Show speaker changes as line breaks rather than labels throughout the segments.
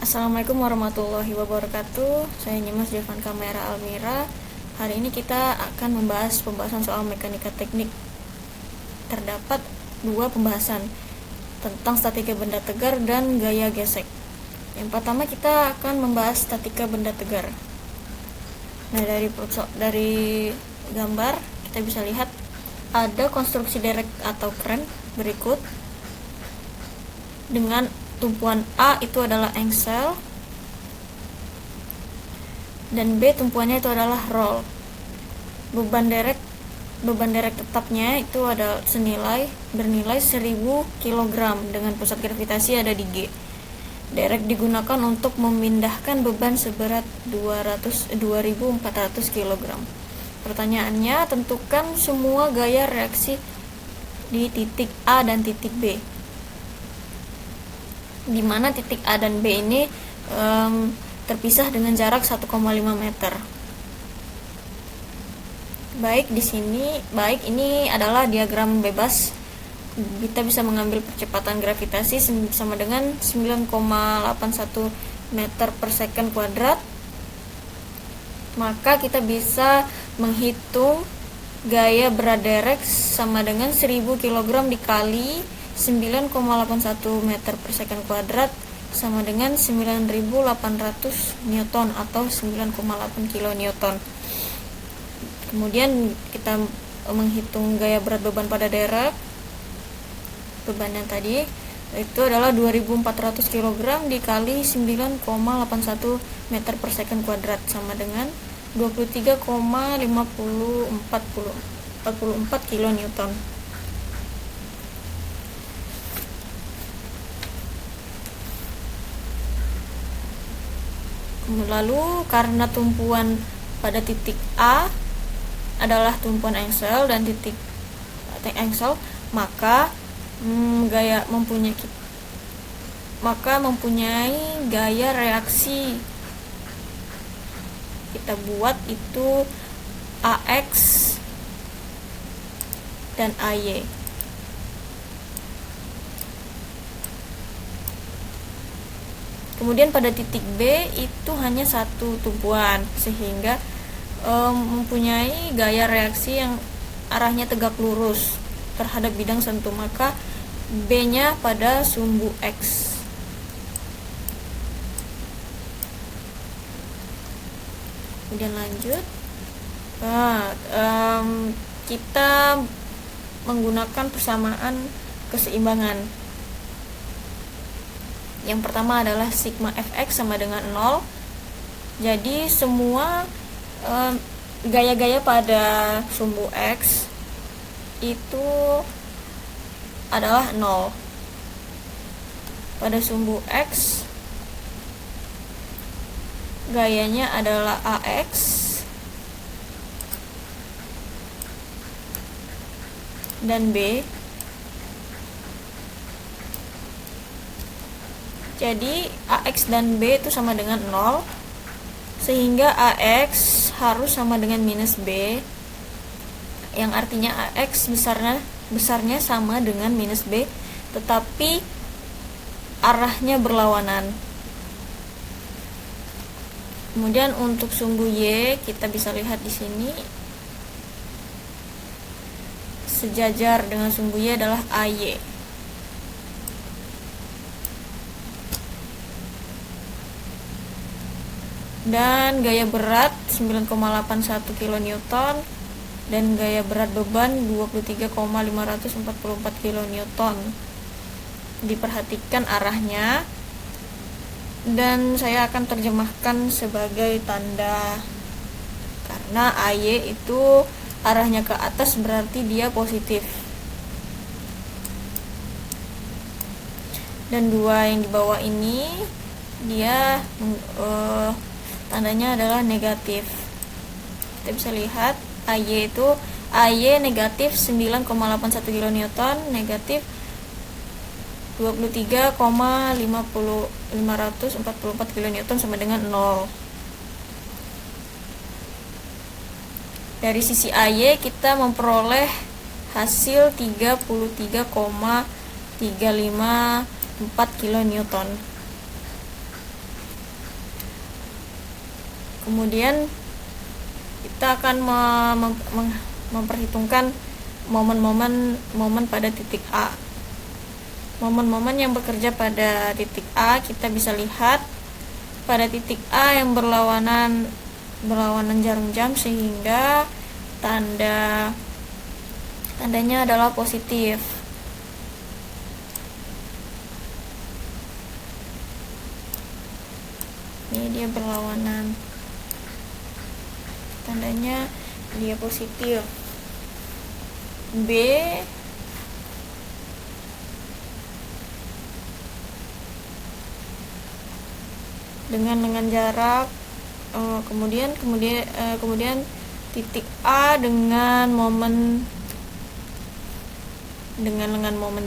Assalamualaikum warahmatullahi wabarakatuh. Saya Nyimas Devan Kamera Almira. Hari ini kita akan membahas pembahasan soal mekanika teknik. Terdapat dua pembahasan tentang statika benda tegar dan gaya gesek. Yang pertama kita akan membahas statika benda tegar. Nah, dari gambar kita bisa lihat ada konstruksi derek atau kren berikut dengan tumpuan A itu adalah engsel dan B tumpuannya itu adalah roll. Beban derek tetapnya itu ada bernilai 1000 kg dengan pusat gravitasi ada di G. Derek digunakan untuk memindahkan beban seberat 2400 kg. Pertanyaannya, tentukan semua gaya reaksi di titik A dan titik B, di mana titik A dan B ini terpisah dengan jarak 1,5 meter. Baik ini adalah diagram bebas. Kita bisa mengambil percepatan gravitasi sama dengan 9,81 meter per second kuadrat. Maka kita bisa menghitung gaya berat derek sama dengan 1000 kg dikali 9,81 meter per second kuadrat sama dengan 9.800 Newton atau 9,8 kilonewton. Kemudian kita menghitung gaya berat beban pada derek. Beban yang tadi itu adalah 2.400 kg dikali 9,81 meter per second kuadrat sama dengan 23,44 kilonewton. Lalu karena tumpuan pada titik A adalah tumpuan engsel dan titik engsel, maka mempunyai gaya reaksi. Kita buat itu AX dan AY. Kemudian pada titik B itu hanya satu tumpuan sehingga mempunyai gaya reaksi yang arahnya tegak lurus terhadap bidang sentuh, maka B-nya pada sumbu X. Kemudian lanjut, kita menggunakan persamaan keseimbangan. Yang pertama adalah sigma fx sama dengan 0. Jadi semua gaya-gaya pada sumbu X itu adalah 0. Pada sumbu X gayanya adalah AX dan B. Jadi AX dan B itu sama dengan 0, sehingga AX harus sama dengan minus B, yang artinya AX besarnya sama dengan minus B, tetapi arahnya berlawanan. Kemudian untuk sumbu Y kita bisa lihat di sini sejajar dengan sumbu Y adalah AY. Dan gaya berat 9,81 kilonewton dan gaya berat beban 23,544 kilonewton. Diperhatikan arahnya, dan saya akan terjemahkan sebagai tanda. Karena AY itu arahnya ke atas berarti dia positif, dan dua yang di bawah ini dia tandanya adalah negatif. Kita bisa lihat AY negatif 9,81 kilonewton, negatif 23,544 kilonewton sama dengan 0. Dari sisi AY kita memperoleh hasil 33,354 kilonewton. Kemudian kita akan memperhitungkan momen pada titik A. Momen-momen yang bekerja pada titik A kita bisa lihat pada titik A yang berlawanan jarum jam, sehingga tandanya adalah positif. Ini dia berlawanan, tandanya dia positif. B dengan jarak kemudian titik A dengan momen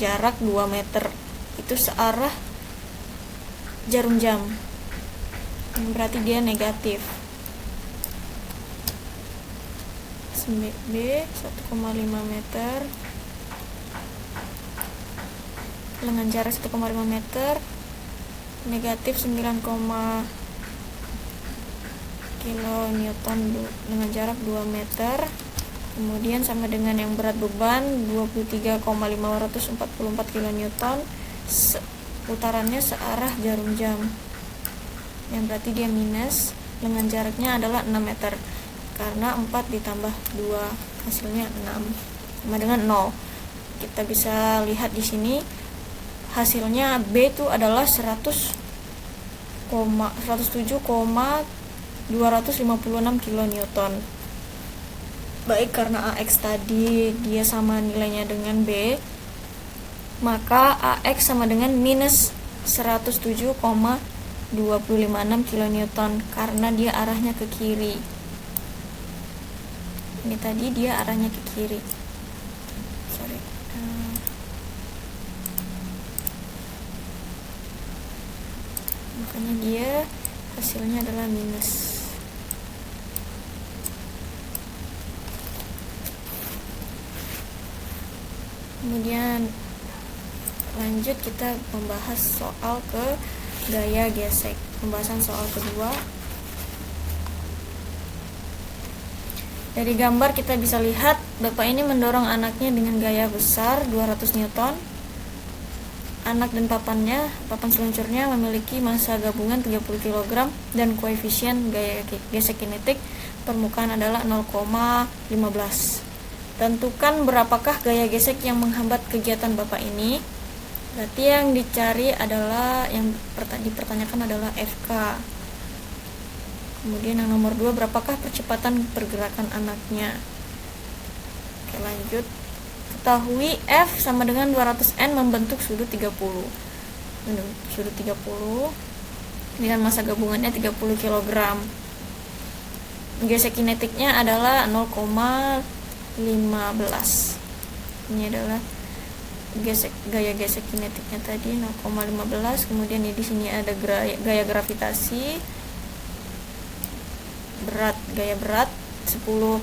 jarak 2 meter itu searah jarum jam, berarti dia negatif. B 1,5 meter dengan jarak 1,5 meter, negatif 9, kilonewton dengan jarak 2 meter. Kemudian sama dengan yang berat beban 23,544 kilonewton, putarannya searah jarum jam, yang berarti dia minus, dengan jaraknya adalah 6 meter karena 4 ditambah 2 hasilnya 6 sama dengan 0. Kita bisa lihat di sini hasilnya B itu adalah 107,256 kilonewton. Baik, karena AX tadi dia sama nilainya dengan B, maka AX sama dengan minus 107,256 kilonewton karena dia arahnya ke kiri. Ini tadi dia arahnya ke kiri. Makanya dia hasilnya adalah minus. Kemudian lanjut kita membahas soal ke gaya gesek. Pembahasan soal kedua. Dari gambar kita bisa lihat bapak ini mendorong anaknya dengan gaya besar 200 Newton. Anak dan papan seluncurnya memiliki massa gabungan 30 kg dan koefisien gaya gesek kinetik permukaan adalah 0,15. Tentukan berapakah gaya gesek yang menghambat kegiatan bapak ini. Berarti yang dicari adalah, yang dipertanyakan adalah FK. Kemudian yang nomor 2, berapakah percepatan pergerakan anaknya. Oke, lanjut. Ketahui F sama dengan 200N membentuk sudut 30. Sudut 30 dengan massa gabungannya 30 kg. Gesek kinetiknya adalah 0,15. Ini adalah gaya gesek kinetiknya tadi 0,15. Kemudian di sini ada gaya gravitasi, gaya berat 10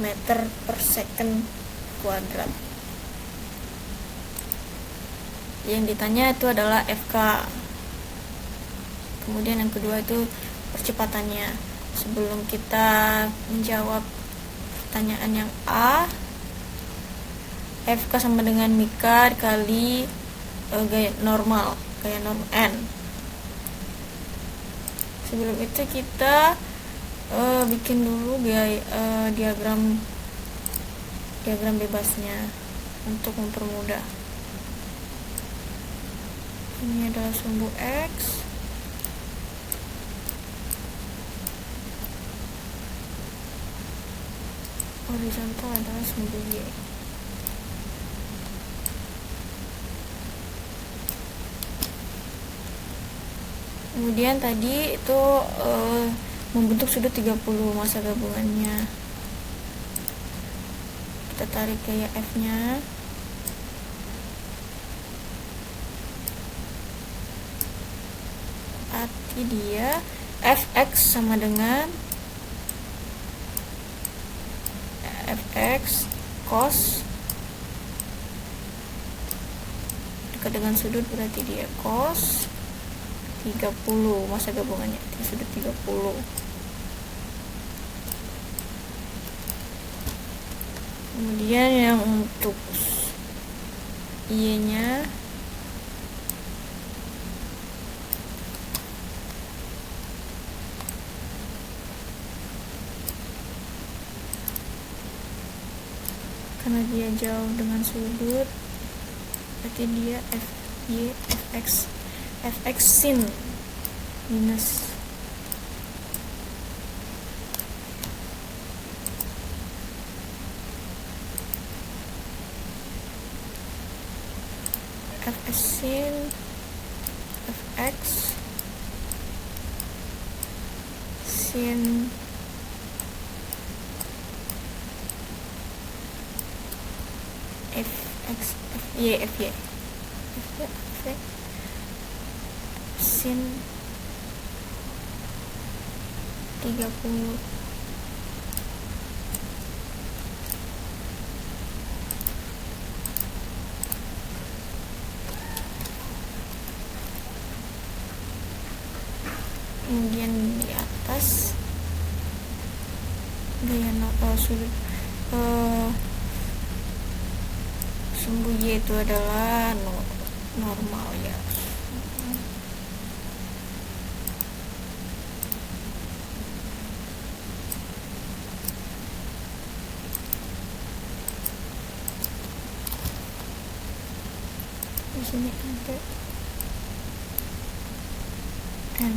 meter per second kuadrat. Yang ditanya itu adalah FK. Kemudian yang kedua itu percepatannya. Sebelum kita menjawab pertanyaan yang A, FK sama dengan mika dikali gaya norm N. Sebelum itu kita bikin dulu diagram bebasnya untuk mempermudah. Ini adalah sumbu X, horizontal adalah sumbu Y. Kemudian tadi itu membentuk sudut 30 massa gabungannya. Kita tarik gaya F nya. Arti dia Fx sama dengan Fx cos, dekat dengan sudut berarti dia cos 30 massa gabungannya di sudut 30. Kemudian yang untuk Y-nya karena dia jauh dengan sudut, berarti dia FY fx sin minus fx sin fx sin fx fy sin 30. Kemudian di atas gaya sudut sumbu Y itu adalah normal ya. Di sini ada N.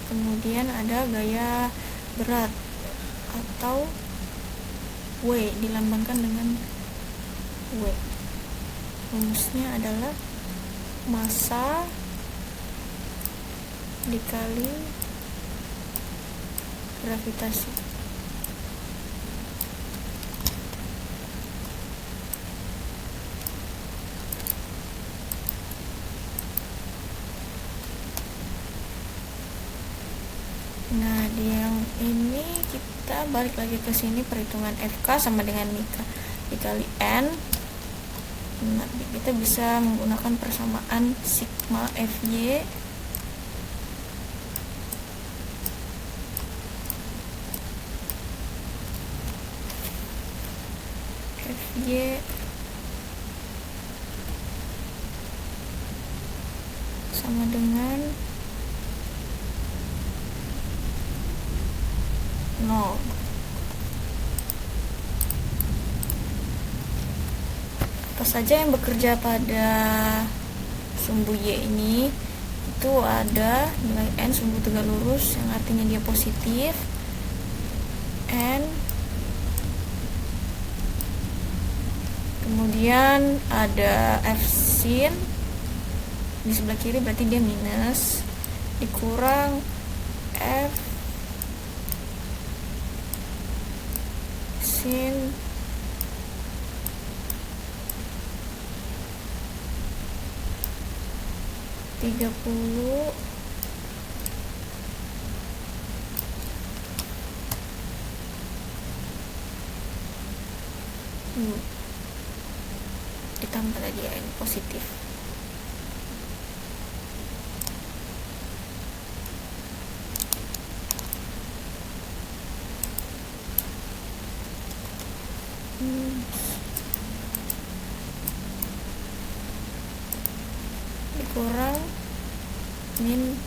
Kemudian ada gaya berat atau W, dilambangkan dengan W. Rumusnya adalah massa dikali gravitasi. Nah, di yang ini kita balik lagi ke sini, perhitungan FK sama dengan dikali N. Nah, kita bisa menggunakan persamaan sigma FY sama dengan 0. Apa saja yang bekerja pada sumbu Y ini? Itu ada nilai N sumbu tegak lurus yang artinya dia positif, N, kemudian ada F sin di sebelah kiri berarti dia minus, dikurang F sin 30 ditambah lagi ya ini positif. Dikurang min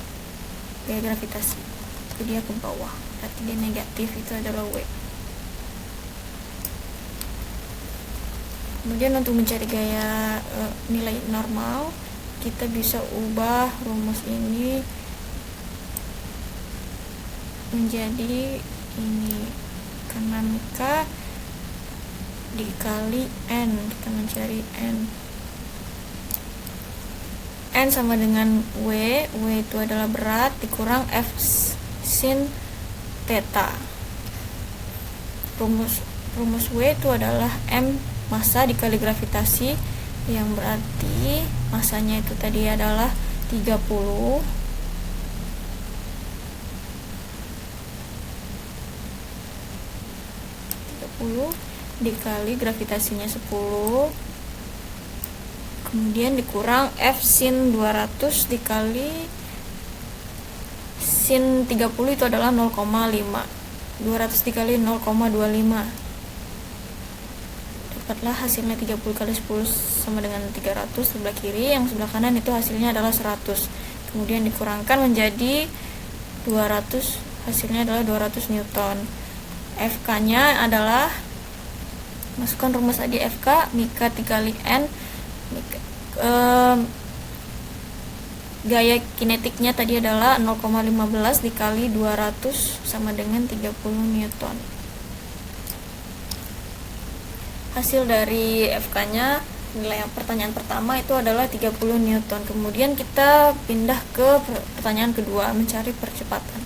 gaya gravitasi, itu dia ke bawah, berarti dia negatif, itu adalah W. Kemudian untuk mencari gaya nilai normal, kita bisa ubah rumus ini menjadi ini, kanan K dikali N, kita mencari N sama dengan W itu adalah berat, dikurang F sin theta. Rumus W itu adalah M massa dikali gravitasi, yang berarti massanya itu tadi adalah 30 dikali gravitasinya 10, kemudian dikurang F sin 200 dikali sin 30 itu adalah 0,5, 200 dikali 0,25, dapatlah hasilnya 30 kali 10 sama dengan 300 sebelah kiri, yang sebelah kanan itu hasilnya adalah 100. Kemudian dikurangkan menjadi 200, hasilnya adalah 200 Newton. FK-nya adalah, masukkan rumus tadi FK, Mika dikali N, gaya kinetiknya tadi adalah 0,15 dikali 200 sama dengan 30 Newton. Hasil dari FK-nya, nilai pertanyaan pertama itu adalah 30 Newton. Kemudian kita pindah ke pertanyaan kedua, mencari percepatan.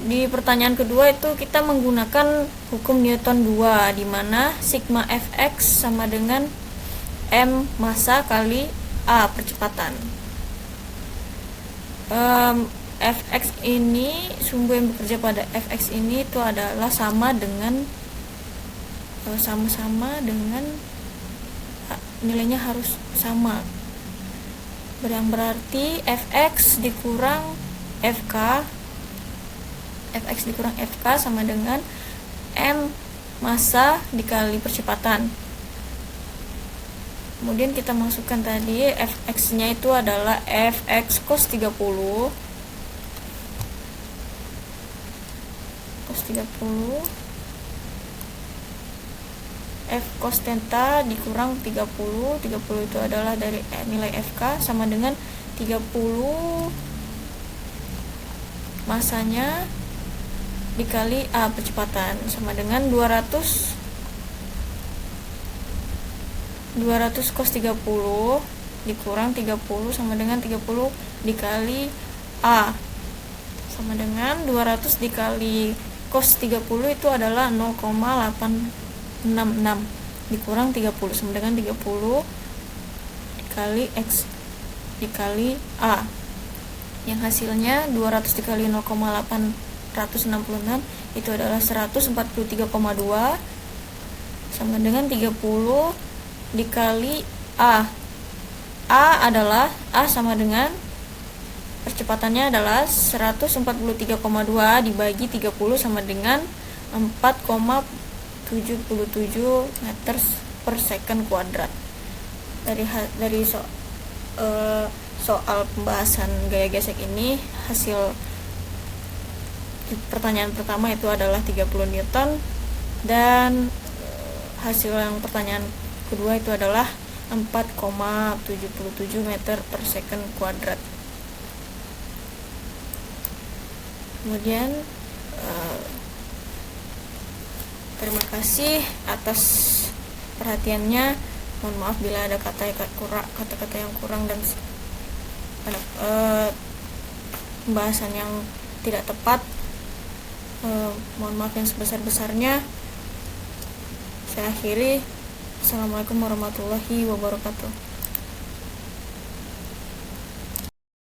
Di pertanyaan kedua itu kita menggunakan hukum Newton 2, di mana sigma Fx sama dengan M massa kali A percepatan. Fx ini, sumbu yang bekerja pada Fx ini itu adalah sama dengan nilainya harus sama, yang berarti Fx dikurang Fk sama dengan M massa dikali percepatan. Kemudian kita masukkan tadi Fx-nya itu adalah Fx cos 30 F cos theta dikurang 30 itu adalah dari nilai Fk sama dengan 30 masanya dikali A percepatan sama dengan 200 cos 30 dikurang 30 sama dengan 30 dikali A sama dengan 200 dikali cos 30 itu adalah 0,866 dikurang 30 sama dengan 30 dikali X dikali A, yang hasilnya 200 dikali 0,866 itu adalah 143,2 sama dengan 30 dikali A. adalah A sama dengan percepatannya adalah 143,2 dibagi 30 sama dengan 4,77 meter per second kuadrat. Dari soal pembahasan gaya gesek ini, hasil pertanyaan pertama itu adalah 30 Newton, dan hasil yang pertanyaan kedua itu adalah 4,77 meter per second kuadrat. Kemudian terima kasih atas perhatiannya. Mohon maaf bila ada kata-kata yang kurang dan pembahasan yang tidak tepat. Mohon maaf yang sebesar-besarnya. Saya akhiri. Assalamualaikum warahmatullahi wabarakatuh.